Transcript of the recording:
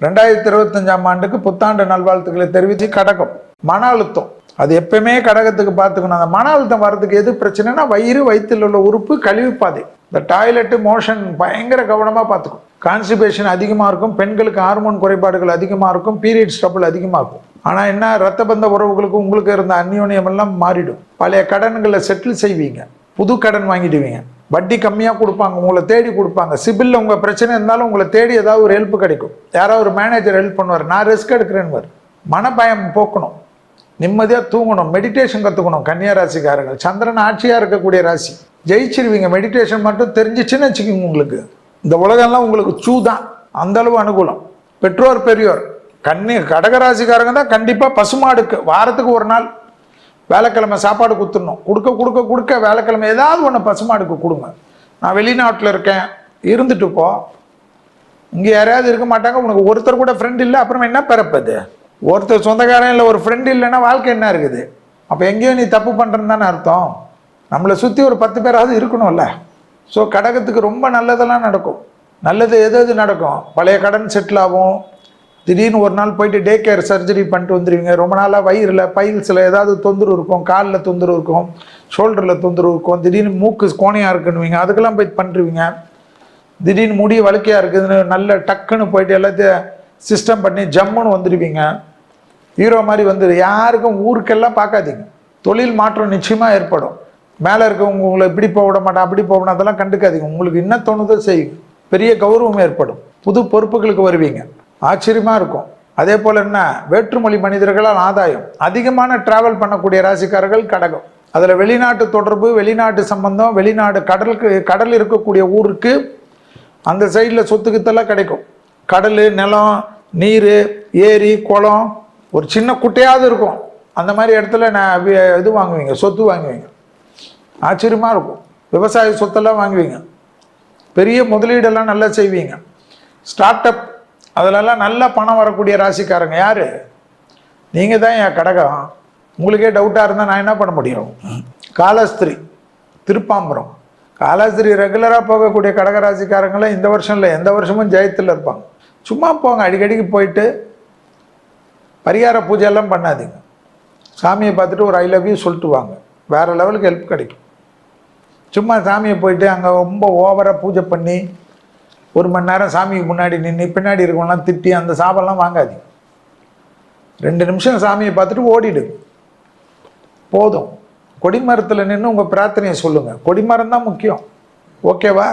2025ஆம் ஆண்டுக்கு புத்தாண்டு நல்வாழ்த்துக்களை தெரிவித்து கடகம். மன அழுத்தம் அது எப்பயுமே கடகத்துக்கு பார்த்துக்கணும். அந்த மன அழுத்தம் வர்றதுக்கு எது பிரச்சனைனா வயிறு, வயிற்றில் உள்ள உறுப்பு, கழிவு பாதை, இந்த டாய்லெட்டு, மோஷன் பயங்கர கவனமாக பார்த்துக்கும். கான்ஸ்டிபேஷன் அதிகமாக இருக்கும். பெண்களுக்கு ஹார்மோன் குறைபாடுகள் அதிகமாக இருக்கும். பீரியட்ஸ் ட்ரபிள் அதிகமாக இருக்கும். ஆனால் என்ன, ரத்த பந்த உறவுகளுக்கு உங்களுக்கு இருந்த அந்யோன்யம் எல்லாம் மாறிடும். பழைய கடன்களை செட்டில் செய்வீங்க. புது கடன் வாங்கிடுவீங்க. வட்டி கம்மியாக கொடுப்பாங்க, உங்களை தேடி கொடுப்பாங்க. சிபிலில் உங்கள் பிரச்சனை இருந்தாலும் உங்களை தேடி ஏதாவது ஒரு ஹெல்ப் கிடைக்கும். யாராவது ஒரு மேனேஜர் ஹெல்ப் பண்ணுவார். நான் ரிஸ்க் எடுக்கிறேன்னு மனபயம் போக்கணும். நிம்மதியாக தூங்கணும். மெடிடேஷன் கற்றுக்கணும். கன்னியா ராசிக்காரர்கள் சந்திரன் ஆட்சியாக இருக்கக்கூடிய ராசி. ஜெயிச்சிருவீங்க. மெடிடேஷன் மட்டும் தெரிஞ்சிச்சுன்னு வச்சுக்கோங்க. உங்களுக்கு இந்த உலகம்லாம் உங்களுக்கு சூதான். அந்தளவு அனுகூலம். பெற்றோர் பெரியோர் கடகராசிக்காரங்க தான் கண்டிப்பாக பசுமாடுக்கு வாரத்துக்கு ஒரு நாள் வேலைக்கிழமை சாப்பாடு கொடுத்துடணும். கொடுக்க வேலைக்கிழமை ஏதாவது ஒன்று பசுமாடுக்கு கொடுங்க. நான் வெளிநாட்டில் இருக்கேன், இருந்துட்டு போ. இங்கே யாரையாவது இருக்க மாட்டாங்க. உனக்கு ஒருத்தர் கூட ஃப்ரெண்ட் இல்லை, அப்புறம் என்ன பிறப்பது? ஒருத்தர் சொந்தக்காரன் இல்லை, ஒரு ஃப்ரெண்டு இல்லைன்னா வாழ்க்கை என்ன இருக்குது? அப்போ எங்கேயோ நீ தப்பு பண்ணுறன்னு தானே அர்த்தம். நம்மளை சுற்றி ஒரு 10 பேராவது இருக்கணும்ல. ஸோ கடகத்துக்கு ரொம்ப நல்லதெல்லாம் நடக்கும். நல்லது எது நடக்கும்? பழைய கடன் செட்டில் ஆகும். திடீர்னு ஒரு நாள் போயிட்டு டே கேர் சர்ஜரி பண்ணிட்டு வந்துடுவீங்க. ரொம்ப நாளாக வயிறில், பைல்ஸில் ஏதாவது தொந்தரவு இருக்கும். காலில் தொந்தரவு இருக்கும். ஷோல்டரில் தொந்தரவு இருக்கும். திடீர்னு மூக்கு கோணையாக இருக்குன்னுவீங்க. அதுக்கெல்லாம் போய் பண்ணிருவீங்க. திடீர்னு முடி வழுக்கையாக இருக்குதுன்னு நல்ல டக்குன்னு போயிட்டு எல்லாத்தையும் சிஸ்டம் பண்ணி ஜம்முன்னு வந்துடுவீங்க. ஹீரோ மாதிரி வந்துடு. யாருக்கும் ஊருக்கெல்லாம் பார்க்காதீங்க. தொழில் மாற்றம் நிச்சயமாக ஏற்படும். மேலே இருக்கவங்க உங்களை இப்படி போக விட மாட்டேன், அப்படி போகணும், அதெல்லாம் கண்டுக்காதீங்க. உங்களுக்கு என்ன தோணுதோ செய்யுங்க. பெரிய கௌரவம் ஏற்படும். புது பொறுப்புகளுக்கு வருவீங்க. ஆச்சரியமாக இருக்கும். அதே போல் என்ன, வேற்றுமொழி மனிதர்களால் ஆதாயம். அதிகமான டிராவல் பண்ணக்கூடிய ராசிக்காரர்கள் கடகம். அதில் வெளிநாட்டு தொடர்பு, வெளிநாட்டு சம்பந்தம், வெளிநாடு கடல் இருக்கக்கூடிய ஊருக்கு அந்த சைடில் சொத்துக்கத்தெல்லாம் கிடைக்கும். கடல், நிலம், நீர், ஏரி, குளம், ஒரு சின்ன குட்டையாவது இருக்கும். அந்த மாதிரி இடத்துல இது வாங்குவீங்க, சொத்து வாங்குவீங்க. ஆச்சரியமாக இருக்கும். விவசாய சொத்தெல்லாம் வாங்குவீங்க. பெரிய முதலீடெல்லாம் நல்லா செய்வீங்க. ஸ்டார்ட் அப் அதிலெல்லாம் நல்ல பணம் வரக்கூடிய ராசிக்காரங்க யார்? நீங்கள் தான் என் கடகம். உங்களுக்கே டவுட்டாக இருந்தால் நான் என்ன பண்ண முடியும்? காலஸ்திரி, திருப்பாம்பரம். காலஸ்திரி ரெகுலராக போகக்கூடிய கடகராசிக்காரங்களாம் இந்த வருஷம் இல்லை, எந்த வருஷமும் ஜெயத்தில் இருப்பாங்க. சும்மா போங்க, அடிக்கடிக்கு போயிட்டு பரிகார பூஜையெல்லாம் பண்ணாதீங்க. சாமியை பார்த்துட்டு ஒரு ஐ லவ் யூ சொல்லிட்டு வாங்க. வேறு லெவலுக்கு ஹெல்ப் கிடைக்கும். சும்மா சாமியை போயிட்டு அங்கே ரொம்ப ஓவராக பூஜை பண்ணி 1 மணி நேரம் சாமிக்கு முன்னாடி நின்று பின்னாடி இருக்கவங்களாம் திட்டி அந்த சாபெல்லாம் வாங்காதீங்க. 2 நிமிஷம் சாமியை பார்த்துட்டு ஓடிடு போதும். கொடிமரத்தில் நின்று உங்கள் பிரார்த்தனையை சொல்லுங்கள். கொடிமரம் தான் முக்கியம். ஓகேவா?